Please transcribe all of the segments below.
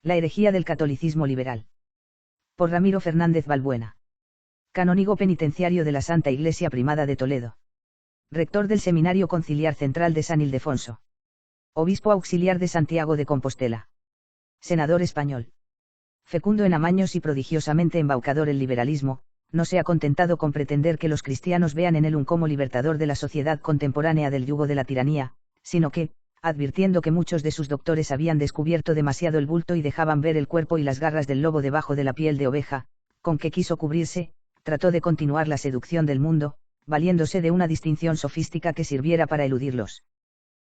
La herejía del catolicismo liberal. Por Ramiro Fernández Balbuena. Canónigo penitenciario de la Santa Iglesia Primada de Toledo. Rector del Seminario Conciliar Central de San Ildefonso. Obispo auxiliar de Santiago de Compostela. Senador español. Fecundo en amaños y prodigiosamente embaucador el liberalismo, no se ha contentado con pretender que los cristianos vean en él un como libertador de la sociedad contemporánea del yugo de la tiranía, sino que, advirtiendo que muchos de sus doctores habían descubierto demasiado el bulto y dejaban ver el cuerpo y las garras del lobo debajo de la piel de oveja, con que quiso cubrirse, trató de continuar la seducción del mundo, valiéndose de una distinción sofística que sirviera para eludirlos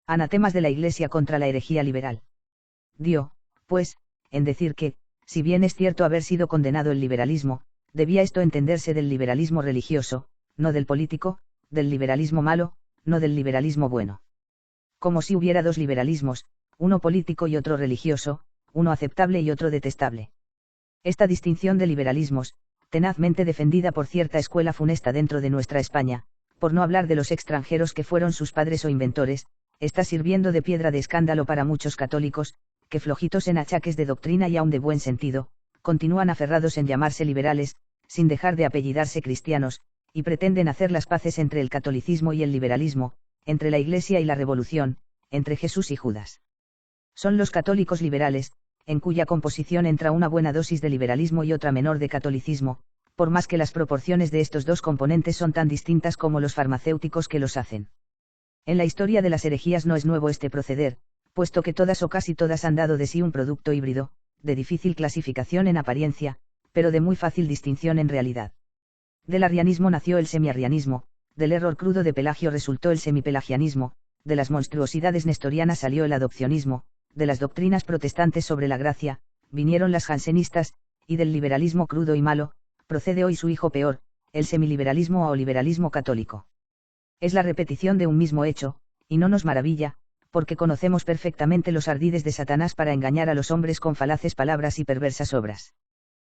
anatemas de la Iglesia contra la herejía liberal. Dio, pues, en decir que, si bien es cierto haber sido condenado el liberalismo, debía esto entenderse del liberalismo religioso, no del político, del liberalismo malo, no del liberalismo bueno. Como si hubiera dos liberalismos, uno político y otro religioso, uno aceptable y otro detestable. Esta distinción de liberalismos, tenazmente defendida por cierta escuela funesta dentro de nuestra España, por no hablar de los extranjeros que fueron sus padres o inventores, está sirviendo de piedra de escándalo para muchos católicos, que flojitos en achaques de doctrina y aun de buen sentido, continúan aferrados en llamarse liberales, sin dejar de apellidarse cristianos, y pretenden hacer las paces entre el catolicismo y el liberalismo, entre la Iglesia y la Revolución, entre Jesús y Judas. Son los católicos liberales, en cuya composición entra una buena dosis de liberalismo y otra menor de catolicismo, por más que las proporciones de estos dos componentes son tan distintas como los farmacéuticos que los hacen. En la historia de las herejías no es nuevo este proceder, puesto que todas o casi todas han dado de sí un producto híbrido, de difícil clasificación en apariencia, pero de muy fácil distinción en realidad. Del arrianismo nació el semiarrianismo, del error crudo de Pelagio resultó el semipelagianismo, de las monstruosidades nestorianas salió el adopcionismo, de las doctrinas protestantes sobre la gracia, vinieron las jansenistas, y del liberalismo crudo y malo, procede hoy su hijo peor, el semiliberalismo o liberalismo católico. Es la repetición de un mismo hecho, y no nos maravilla, porque conocemos perfectamente los ardides de Satanás para engañar a los hombres con falaces palabras y perversas obras.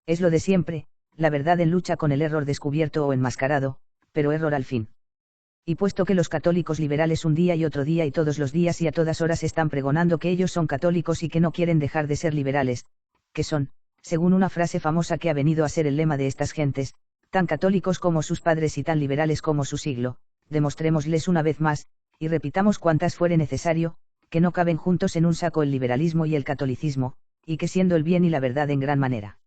Es lo de siempre, la verdad en lucha con el error descubierto o enmascarado, pero error al fin. Y puesto que los católicos liberales un día y otro día y todos los días y a todas horas están pregonando que ellos son católicos y que no quieren dejar de ser liberales, que son, según una frase famosa que ha venido a ser el lema de estas gentes, tan católicos como sus padres y tan liberales como su siglo, demostrémosles una vez más, y repitamos cuantas fuere necesario, que no caben juntos en un saco el liberalismo y el catolicismo, y que siendo el bien y la verdad en gran manera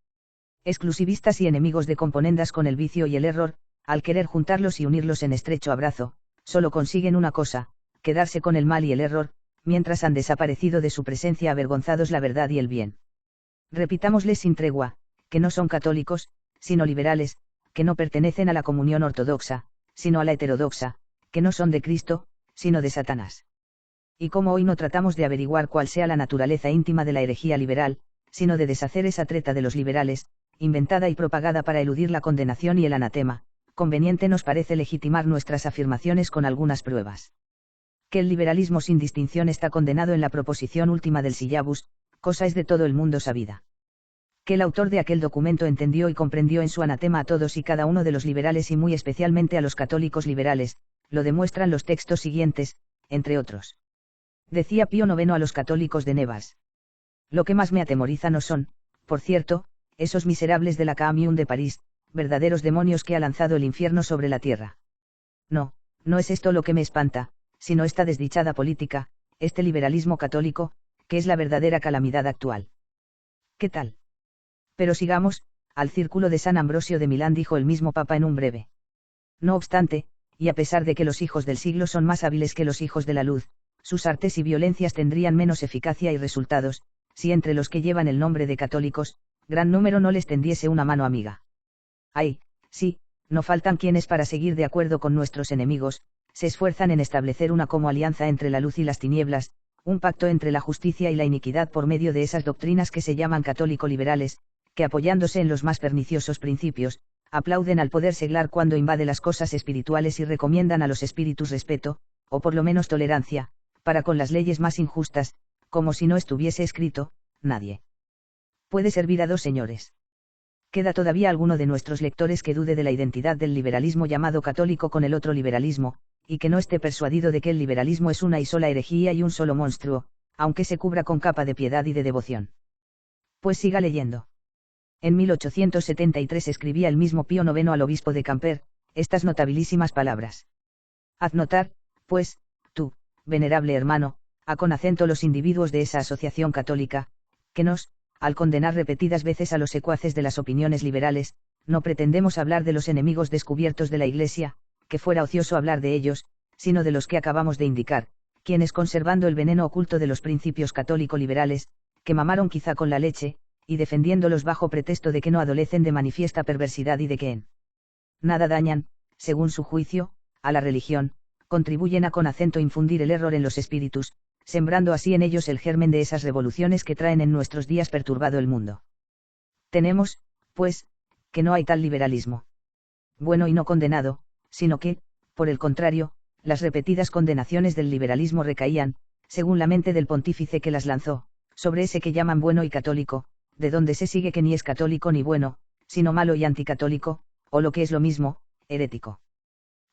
exclusivistas y enemigos de componendas con el vicio y el error, al querer juntarlos y unirlos en estrecho abrazo, solo consiguen una cosa, quedarse con el mal y el error, mientras han desaparecido de su presencia avergonzados la verdad y el bien. Repitámosles sin tregua, que no son católicos, sino liberales, que no pertenecen a la comunión ortodoxa, sino a la heterodoxa, que no son de Cristo, sino de Satanás. Y como hoy no tratamos de averiguar cuál sea la naturaleza íntima de la herejía liberal, sino de deshacer esa treta de los liberales, inventada y propagada para eludir la condenación y el anatema, conveniente nos parece legitimar nuestras afirmaciones con algunas pruebas. Que el liberalismo sin distinción está condenado en la proposición última del Syllabus, cosa es de todo el mundo sabida. Que el autor de aquel documento entendió y comprendió en su anatema a todos y cada uno de los liberales y muy especialmente a los católicos liberales, lo demuestran los textos siguientes, entre otros. Decía Pío IX a los católicos de Nevers. Lo que más me atemoriza no son, por cierto, esos miserables de la Commune de París, verdaderos demonios que ha lanzado el infierno sobre la tierra. No, no es esto lo que me espanta, sino esta desdichada política, este liberalismo católico, que es la verdadera calamidad actual. ¿Qué tal? Pero sigamos, al círculo de San Ambrosio de Milán dijo el mismo Papa en un breve. No obstante, y a pesar de que los hijos del siglo son más hábiles que los hijos de la luz, sus artes y violencias tendrían menos eficacia y resultados, si entre los que llevan el nombre de católicos, gran número no les tendiese una mano amiga. Ay, sí, no faltan quienes para seguir de acuerdo con nuestros enemigos, se esfuerzan en establecer una como alianza entre la luz y las tinieblas, un pacto entre la justicia y la iniquidad por medio de esas doctrinas que se llaman católico-liberales, que apoyándose en los más perniciosos principios, aplauden al poder seglar cuando invade las cosas espirituales y recomiendan a los espíritus respeto, o por lo menos tolerancia, para con las leyes más injustas, como si no estuviese escrito, nadie puede servir a dos señores. Queda todavía alguno de nuestros lectores que dude de la identidad del liberalismo llamado católico con el otro liberalismo, y que no esté persuadido de que el liberalismo es una y sola herejía y un solo monstruo, aunque se cubra con capa de piedad y de devoción. Pues siga leyendo. En 1873 escribía el mismo Pío IX al obispo de Camper, estas notabilísimas palabras. Haz notar, pues, tú, venerable hermano, a con acento los individuos de esa asociación católica, que nos, al condenar repetidas veces a los secuaces de las opiniones liberales, no pretendemos hablar de los enemigos descubiertos de la Iglesia, que fuera ocioso hablar de ellos, sino de los que acabamos de indicar, quienes conservando el veneno oculto de los principios católico-liberales, que mamaron quizá con la leche, y defendiéndolos bajo pretexto de que no adolecen de manifiesta perversidad y de que en nada dañan, según su juicio, a la religión, contribuyen a con acento infundir el error en los espíritus, sembrando así en ellos el germen de esas revoluciones que traen en nuestros días perturbado el mundo. Tenemos, pues, que no hay tal liberalismo bueno y no condenado, sino que, por el contrario, las repetidas condenaciones del liberalismo recaían, según la mente del pontífice que las lanzó, sobre ese que llaman bueno y católico, de donde se sigue que ni es católico ni bueno, sino malo y anticatólico, o lo que es lo mismo, herético.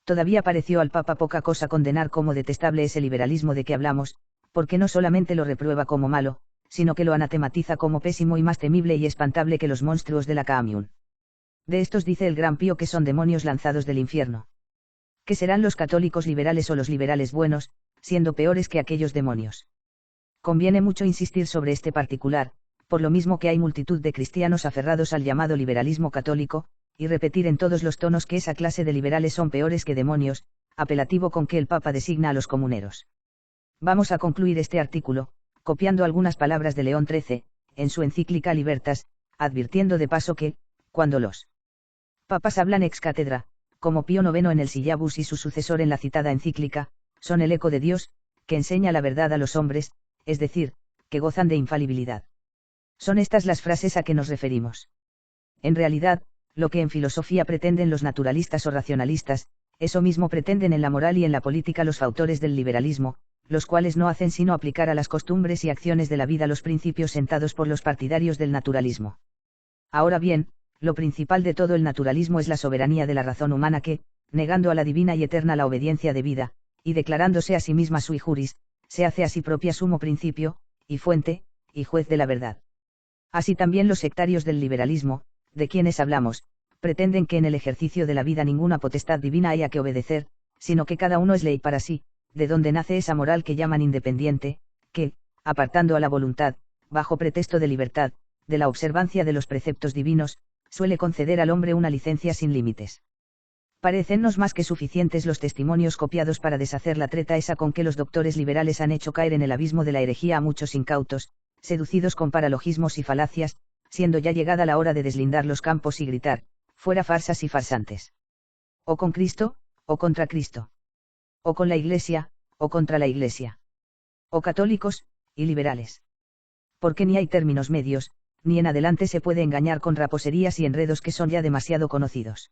Todavía pareció al Papa poca cosa condenar como detestable ese liberalismo de que hablamos, porque no solamente lo reprueba como malo, sino que lo anatematiza como pésimo y más temible y espantable que los monstruos de la Commune. De estos dice el Gran Pío que son demonios lanzados del infierno. ¿Qué serán los católicos liberales o los liberales buenos, siendo peores que aquellos demonios? Conviene mucho insistir sobre este particular, por lo mismo que hay multitud de cristianos aferrados al llamado liberalismo católico, y repetir en todos los tonos que esa clase de liberales son peores que demonios, apelativo con que el Papa designa a los comuneros. Vamos a concluir este artículo, copiando algunas palabras de León XIII, en su encíclica Libertas, advirtiendo de paso que, cuando los papas hablan ex cátedra, como Pío IX en el Syllabus y su sucesor en la citada encíclica, son el eco de Dios, que enseña la verdad a los hombres, es decir, que gozan de infalibilidad. Son estas las frases a que nos referimos. En realidad, lo que en filosofía pretenden los naturalistas o racionalistas, eso mismo pretenden en la moral y en la política los fautores del liberalismo, los cuales no hacen sino aplicar a las costumbres y acciones de la vida los principios sentados por los partidarios del naturalismo. Ahora bien, lo principal de todo el naturalismo es la soberanía de la razón humana que, negando a la divina y eterna la obediencia debida, y declarándose a sí misma sui juris, se hace a sí propia sumo principio, y fuente, y juez de la verdad. Así también los sectarios del liberalismo, de quienes hablamos, pretenden que en el ejercicio de la vida ninguna potestad divina haya que obedecer, sino que cada uno es ley para sí, de donde nace esa moral que llaman independiente, que, apartando a la voluntad, bajo pretexto de libertad, de la observancia de los preceptos divinos, suele conceder al hombre una licencia sin límites. Parécennos más que suficientes los testimonios copiados para deshacer la treta esa con que los doctores liberales han hecho caer en el abismo de la herejía a muchos incautos, seducidos con paralogismos y falacias, siendo ya llegada la hora de deslindar los campos y gritar, fuera farsas y farsantes. O con Cristo, o contra Cristo. O con la Iglesia, o contra la Iglesia. O católicos, y liberales. Porque ni hay términos medios, ni en adelante se puede engañar con raposerías y enredos que son ya demasiado conocidos.